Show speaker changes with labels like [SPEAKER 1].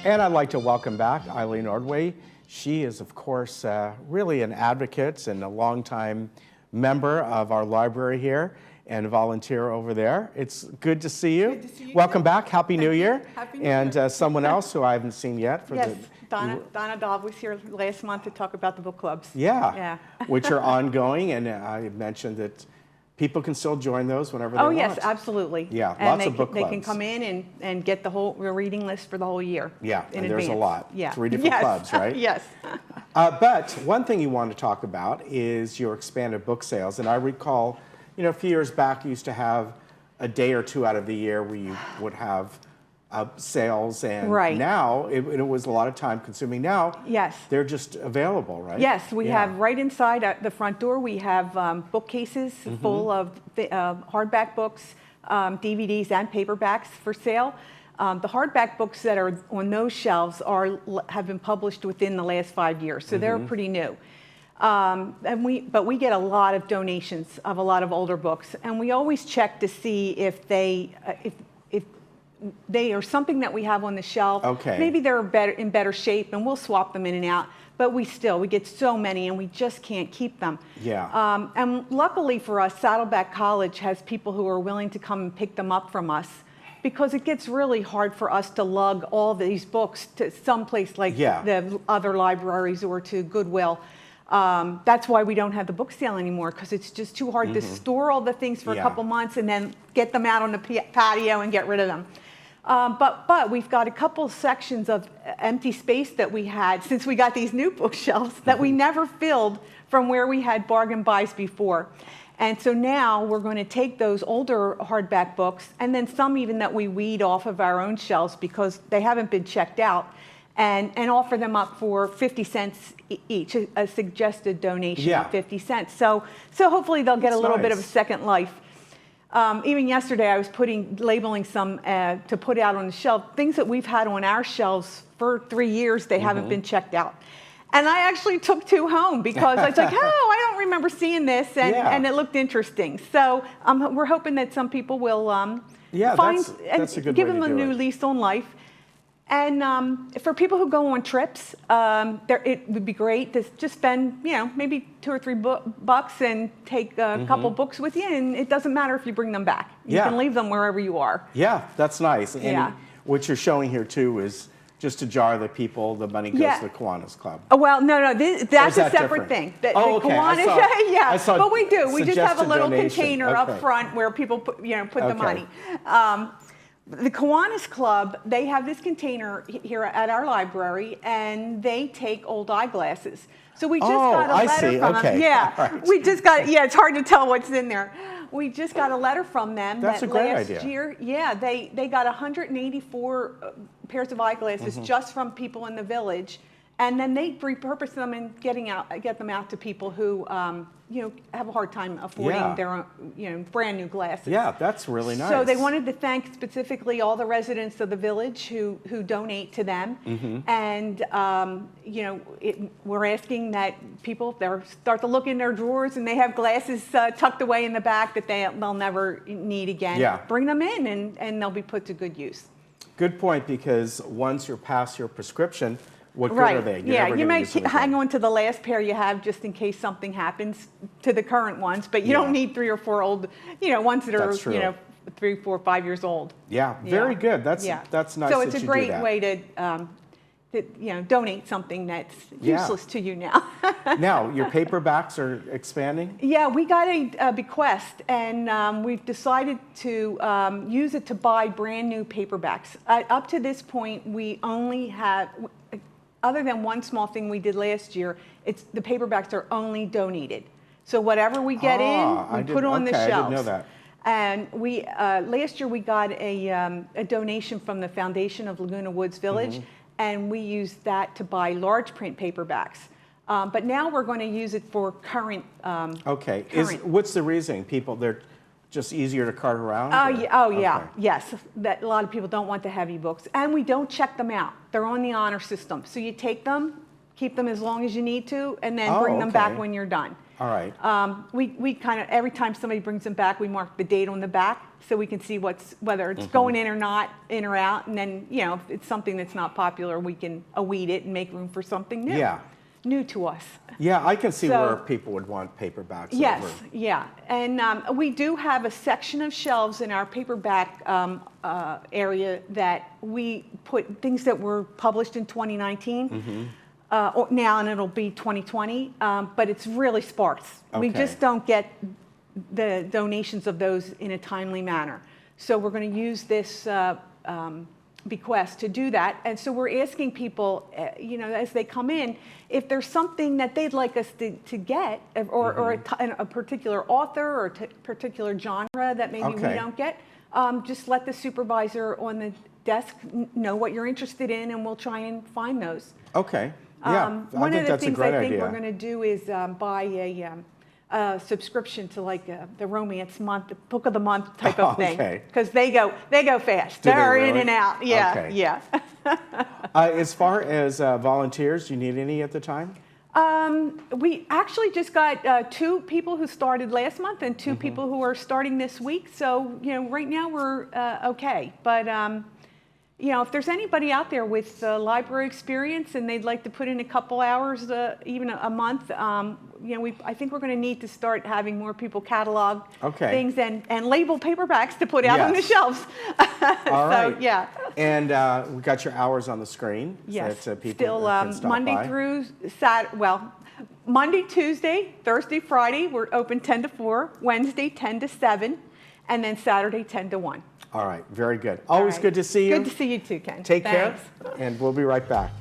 [SPEAKER 1] And I'd like to welcome back Eileen Ordway. She is, of course, really an advocate and a longtime member of our library here and a volunteer over there. It's good to see you.
[SPEAKER 2] Good to see you.
[SPEAKER 1] Welcome back. Happy New Year.
[SPEAKER 2] Happy New
[SPEAKER 1] and
[SPEAKER 2] Year.
[SPEAKER 1] Someone else who I haven't seen yet.
[SPEAKER 2] Yes, Donna Daub was here last month to talk about the book clubs.
[SPEAKER 1] Yeah. Which are ongoing, and I mentioned that people can still join those whenever they want.
[SPEAKER 2] Oh, yes, absolutely.
[SPEAKER 1] Yeah,
[SPEAKER 2] and
[SPEAKER 1] lots of book clubs.
[SPEAKER 2] They can come in and get the whole reading list for the whole year.
[SPEAKER 1] Yeah,
[SPEAKER 2] in
[SPEAKER 1] and there's
[SPEAKER 2] advance.
[SPEAKER 1] a lot.
[SPEAKER 2] Yeah.
[SPEAKER 1] 3 different clubs, right?
[SPEAKER 2] Yes.
[SPEAKER 1] But one thing you want to talk about is your expanded book sales. And I recall, a few years back, you used to have a day or two out of the year where you would have sales, and now it was a lot of time consuming. Now,
[SPEAKER 2] yes,
[SPEAKER 1] they're just available, right?
[SPEAKER 2] Yes, we have right inside at the front door. We have bookcases full of hardback books, DVDs, and paperbacks for sale. The hardback books that are on those shelves have been published within the last 5 years, so they're pretty new. But we get a lot of donations of a lot of older books, and we always check to see if they are something that we have on the shelf.
[SPEAKER 1] Okay.
[SPEAKER 2] Maybe they're in better shape, and we'll swap them in and out. But we get so many, and we just can't keep them.
[SPEAKER 1] Yeah.
[SPEAKER 2] And luckily for us, Saddleback College has people who are willing to come and pick them up from us, because it gets really hard for us to lug all these books to someplace like the other libraries or to Goodwill. That's why we don't have the book sale anymore, because it's just too hard to store all the things for a couple months and then get them out on the patio and get rid of them. But we've got a couple sections of empty space that we had since we got these new bookshelves that we never filled from where we had bargain buys before. And so now we're going to take those older hardback books, and then some even that we weed off of our own shelves because they haven't been checked out, and offer them up for 50 cents each, a suggested donation of 50 cents. So hopefully they'll get a little bit of a second life. Even yesterday I was labeling some to put out on the shelf, things that we've had on our shelves for 3 years, they haven't been checked out. And I actually took 2 home because I was like, oh, I don't remember seeing this, and it looked interesting. So we're hoping that some people will find
[SPEAKER 1] that's a good
[SPEAKER 2] give
[SPEAKER 1] way
[SPEAKER 2] them
[SPEAKER 1] to
[SPEAKER 2] a
[SPEAKER 1] do
[SPEAKER 2] new
[SPEAKER 1] it.
[SPEAKER 2] lease on life. And for people who go on trips, it would be great to just spend, maybe $2 or $3 bucks and take a couple books with you, and it doesn't matter if you bring them back. You can leave them wherever you are.
[SPEAKER 1] Yeah, that's nice. And what you're showing here too is just to jar the people, the money goes to the Kiwanis Club.
[SPEAKER 2] Oh, well, no, that's a separate thing. The Kiwanis, but we do. We just have a little container up front where people put the money. The Kiwanis Club, they have this container here at our library, and they take old eyeglasses. So we just got a letter from them. Yeah, we just got. Yeah, it's hard to tell what's in there. We just got a letter from them that last year. Yeah, they got 184 pairs of eyeglasses just from people in the village, and then they repurpose them and get them out to people who have a hard time affording their own, brand new glasses.
[SPEAKER 1] Yeah, that's really nice.
[SPEAKER 2] So they wanted to thank specifically all the residents of the village who donate to them, and we're asking that people start to look in their drawers and they have glasses tucked away in the back that they'll never need again.
[SPEAKER 1] Yeah.
[SPEAKER 2] Bring them in and they'll be put to good use.
[SPEAKER 1] Good point, because once you're past your prescription, what good are they?
[SPEAKER 2] You may hang on to the last pair you have just in case something happens to the current ones, but you don't need 3 or 4 old, ones that are 3, 4, 5 years old.
[SPEAKER 1] Yeah, very good. That's nice.
[SPEAKER 2] So it's a great way to donate something that's useless to you now.
[SPEAKER 1] Now, your paperbacks are expanding?
[SPEAKER 2] Yeah, we got a bequest, and we've decided to use it to buy brand new paperbacks. Up to this point, we only have, other than one small thing we did last year, the paperbacks are only donated. So whatever we get we put on the shelves.
[SPEAKER 1] I didn't know that.
[SPEAKER 2] And we last year we got a donation from the foundation of Laguna Woods Village, and we used that to buy large print paperbacks. But now we're going to use it for current.
[SPEAKER 1] What's the reasoning? They're just easier to cart around?
[SPEAKER 2] Yes. That a lot of people don't want the heavy books, and we don't check them out. They're on the honor system, so you take them, keep them as long as you need to, and then bring them back when you're done.
[SPEAKER 1] All right.
[SPEAKER 2] We kind of, every time somebody brings them back, we mark the date on the back so we can see whether it's going in or not, in or out. And then, you know, if it's something that's not popular, we can weed it and make room for something new.
[SPEAKER 1] Yeah.
[SPEAKER 2] New to us.
[SPEAKER 1] Yeah, I can see where people would want paperbacks.
[SPEAKER 2] Yes,
[SPEAKER 1] over.
[SPEAKER 2] yeah. And we do have a section of shelves in our paperback area that we put things that were published in 2019. Now, and it'll be 2020, but it's really sparse. We just don't get the donations of those in a timely manner. So we're going to use this bequest to do that. And so we're asking people, you know, as they come in, if there's something that they'd like us to get, or a particular author or a particular genre that maybe we don't get, just let the supervisor on the desk know what you're interested in, and we'll try and find those.
[SPEAKER 1] Okay. Yeah,
[SPEAKER 2] one of the things I think
[SPEAKER 1] idea.
[SPEAKER 2] we're going to do is buy a subscription to like the romance month, the book of the month type of thing, because they go fast. They're in and out. Yeah, yeah.
[SPEAKER 1] As far as volunteers, do you need any at the time?
[SPEAKER 2] We actually just got 2 people who started last month and 2 people who are starting this week. So, you know, right now we're okay. But you know, if there's anybody out there with library experience and they'd like to put in a couple hours, even a month, you know, I think we're going to need to start having more people catalog things and label paperbacks to put out on the shelves.
[SPEAKER 1] All right.
[SPEAKER 2] So, yeah.
[SPEAKER 1] And we got your hours on the screen.
[SPEAKER 2] Yes.
[SPEAKER 1] So that, people
[SPEAKER 2] Still
[SPEAKER 1] can stop
[SPEAKER 2] Monday
[SPEAKER 1] by.
[SPEAKER 2] through Saturday. Well, Monday, Tuesday, Thursday, Friday, we're open 10 to 4. Wednesday, 10 to 7. And then Saturday, 10 to 1.
[SPEAKER 1] All right, very good. Always good to see you.
[SPEAKER 2] Good to see you too, Ken.
[SPEAKER 1] Take
[SPEAKER 2] Thanks.
[SPEAKER 1] care, and we'll be right back.